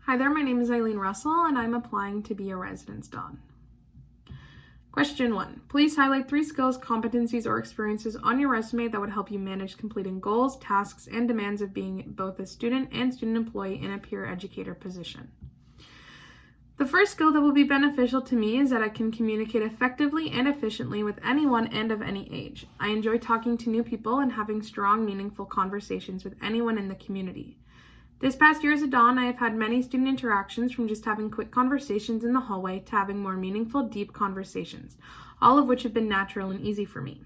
Hi there, my name is Eileen Russell, and I'm applying to be a residence don. Question 1. Please highlight 3 skills, competencies, or experiences on your resume that would help you manage completing goals, tasks, and demands of being both a student and student employee in a peer educator position. The first skill that will be beneficial to me is that I can communicate effectively and efficiently with anyone and of any age. I enjoy talking to new people and having strong, meaningful conversations with anyone in the community. This past year as a Don, I have had many student interactions, from just having quick conversations in the hallway to having more meaningful, deep conversations, all of which have been natural and easy for me.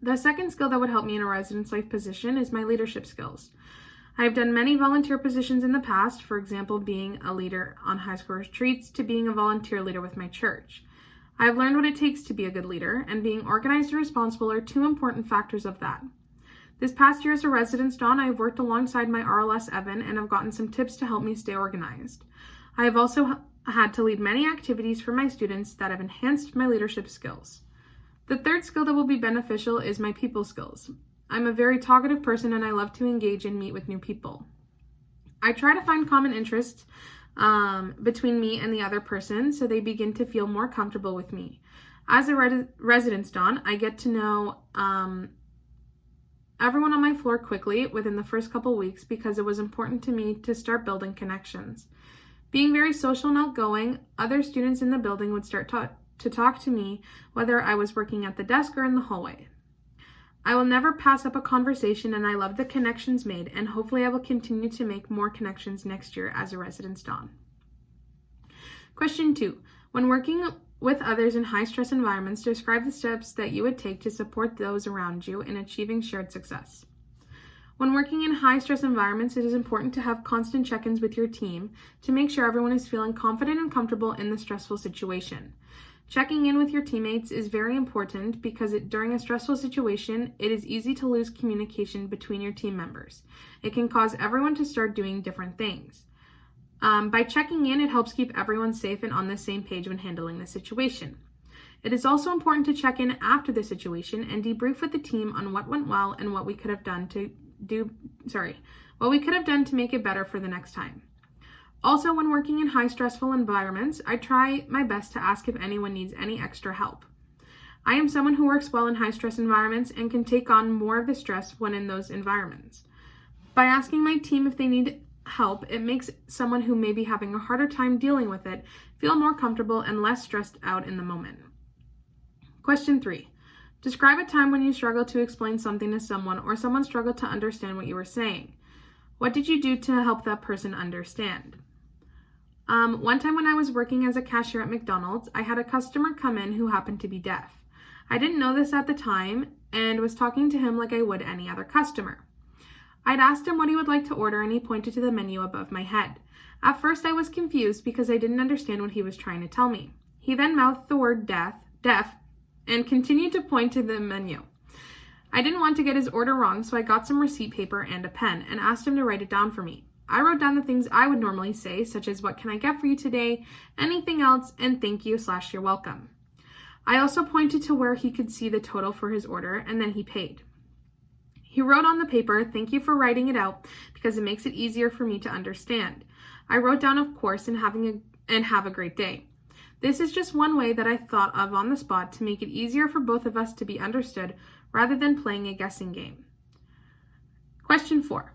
The second skill that would help me in a residence life position is my leadership skills. I have done many volunteer positions in the past, for example, being a leader on high school retreats to being a volunteer leader with my church. I have learned what it takes to be a good leader, and being organized and responsible are 2 important factors of that. This past year as a residence don, I have worked alongside my RLS Evan and have gotten some tips to help me stay organized. I have also had to lead many activities for my students that have enhanced my leadership skills. The third skill that will be beneficial is my people skills. I'm a very talkative person and I love to engage and meet with new people. I try to find common interests between me and the other person so they begin to feel more comfortable with me. As a residence don, I get to know everyone on my floor quickly within the first couple weeks because it was important to me to start building connections. Being very social and outgoing, other students in the building would start to talk to me whether I was working at the desk or in the hallway. I will never pass up a conversation and I love the connections made, and hopefully I will continue to make more connections next year as a residence don. Question 2. When working with others in high-stress environments, describe the steps that you would take to support those around you in achieving shared success. When working in high-stress environments, it is important to have constant check-ins with your team to make sure everyone is feeling confident and comfortable in the stressful situation. Checking in with your teammates is very important because during a stressful situation, it is easy to lose communication between your team members. It can cause everyone to start doing different things. By checking in, it helps keep everyone safe and on the same page when handling the situation. It is also important to check in after the situation and debrief with the team on what went well and what we could have done to make it better for the next time. Also, when working in high stressful environments, I try my best to ask if anyone needs any extra help. I am someone who works well in high stress environments and can take on more of the stress when in those environments. By asking my team if they need help, it makes someone who may be having a harder time dealing with it feel more comfortable and less stressed out in the moment. Question 3. Describe a time when you struggled to explain something to someone or someone struggled to understand what you were saying. What did you do to help that person understand? One time when I was working as a cashier at McDonald's, I had a customer come in who happened to be deaf. I didn't know this at the time and was talking to him like I would any other customer. I'd asked him what he would like to order and he pointed to the menu above my head. At first I was confused because I didn't understand what he was trying to tell me. He then mouthed the word deaf, and continued to point to the menu. I didn't want to get his order wrong, so I got some receipt paper and a pen and asked him to write it down for me. I wrote down the things I would normally say, such as "What can I get for you today?" anything else, and "Thank you" / "You're welcome." I also pointed to where he could see the total for his order, and then he paid. He wrote on the paper, "Thank you for writing it out because it makes it easier for me to understand." I wrote down, "Of course," and "Have a great day." This is just one way that I thought of on the spot to make it easier for both of us to be understood rather than playing a guessing game. Question 4.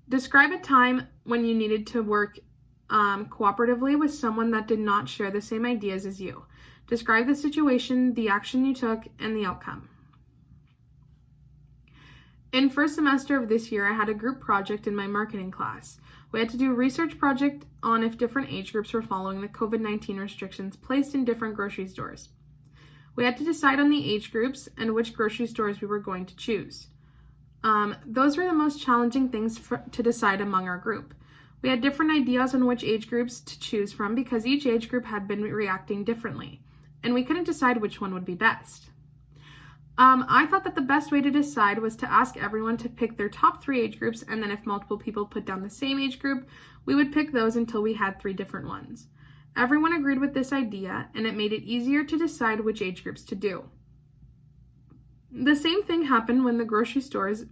Describe a time when you needed to work cooperatively with someone that did not share the same ideas as you. Describe the situation, the action you took, and the outcome. In first semester of this year, I had a group project in my marketing class. We had to do a research project on if different age groups were following the COVID-19 restrictions placed in different grocery stores. We had to decide on the age groups and which grocery stores we were going to choose. Those were the most challenging things to decide among our group. We had different ideas on which age groups to choose from because each age group had been reacting differently, and we couldn't decide which one would be best. I thought that the best way to decide was to ask everyone to pick their top 3 age groups, and then if multiple people put down the same age group, we would pick those until we had 3 different ones. Everyone agreed with this idea, and it made it easier to decide which age groups to do. The same thing happened with the grocery stores.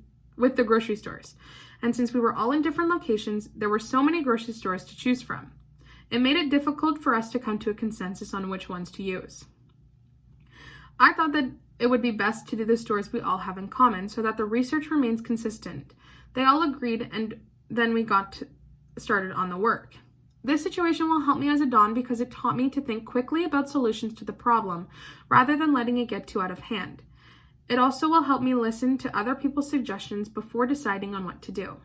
and since we were all in different locations, there were so many grocery stores to choose from. It made it difficult for us to come to a consensus on which ones to use. I thought that it would be best to do the stores we all have in common so that the research remains consistent. They all agreed, and then we got started on the work. This situation will help me as a Don because it taught me to think quickly about solutions to the problem rather than letting it get too out of hand. It also will help me listen to other people's suggestions before deciding on what to do.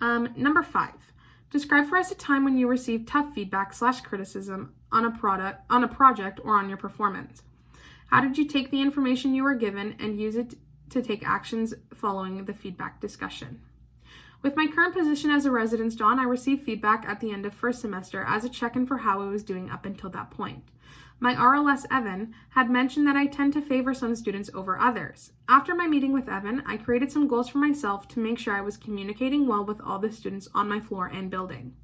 Number 5. Describe for us a time when you received tough feedback/criticism on a project, or on your performance. How did you take the information you were given and use it to take actions following the feedback discussion? With my current position as a residence Don, I received feedback at the end of first semester as a check-in for how I was doing up until that point. My RLS, Evan, had mentioned that I tend to favor some students over others. After my meeting with Evan, I created some goals for myself to make sure I was communicating well with all the students on my floor and building.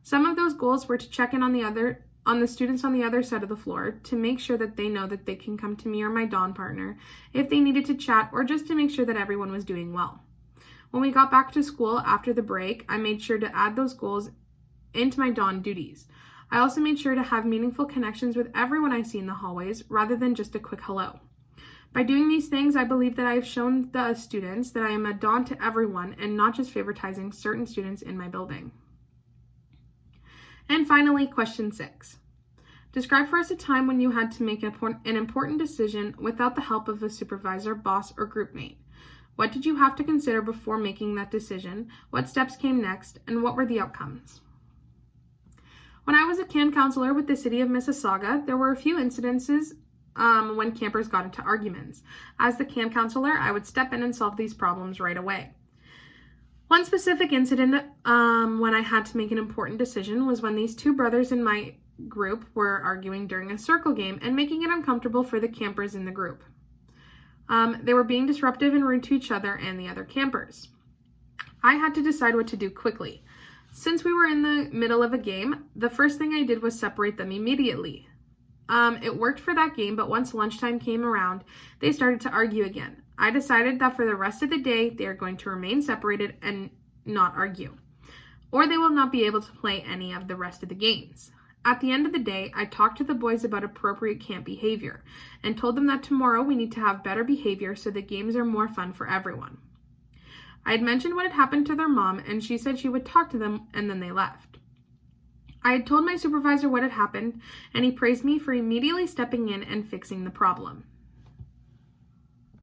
Some of those goals were to check in on the students on the other side of the floor to make sure that they know that they can come to me or my Don partner if they needed to chat, or just to make sure that everyone was doing well. When we got back to school after the break, I made sure to add those goals into my Don duties. I also made sure to have meaningful connections with everyone I see in the hallways rather than just a quick hello. By doing these things, I believe that I have shown the students that I am a Don to everyone and not just favoritizing certain students in my building. And finally, question 6. Describe for us a time when you had to make an important decision without the help of a supervisor, boss, or groupmate. What did you have to consider before making that decision? What steps came next? And what were the outcomes? When I was a camp counselor with the city of Mississauga, there were a few incidences when campers got into arguments. As the camp counselor, I would step in and solve these problems right away. One specific incident when I had to make an important decision was when these two brothers in my group were arguing during a circle game and making it uncomfortable for the campers in the group. They were being disruptive and rude to each other and the other campers. I had to decide what to do quickly. Since we were in the middle of a game, the first thing I did was separate them immediately. It worked for that game, but once lunchtime came around, they started to argue again. I decided that for the rest of the day, they are going to remain separated and not argue, or they will not be able to play any of the rest of the games. At the end of the day, I talked to the boys about appropriate camp behavior and told them that tomorrow we need to have better behavior so the games are more fun for everyone. I had mentioned what had happened to their mom, and she said she would talk to them, and then they left. I had told my supervisor what had happened, and he praised me for immediately stepping in and fixing the problem.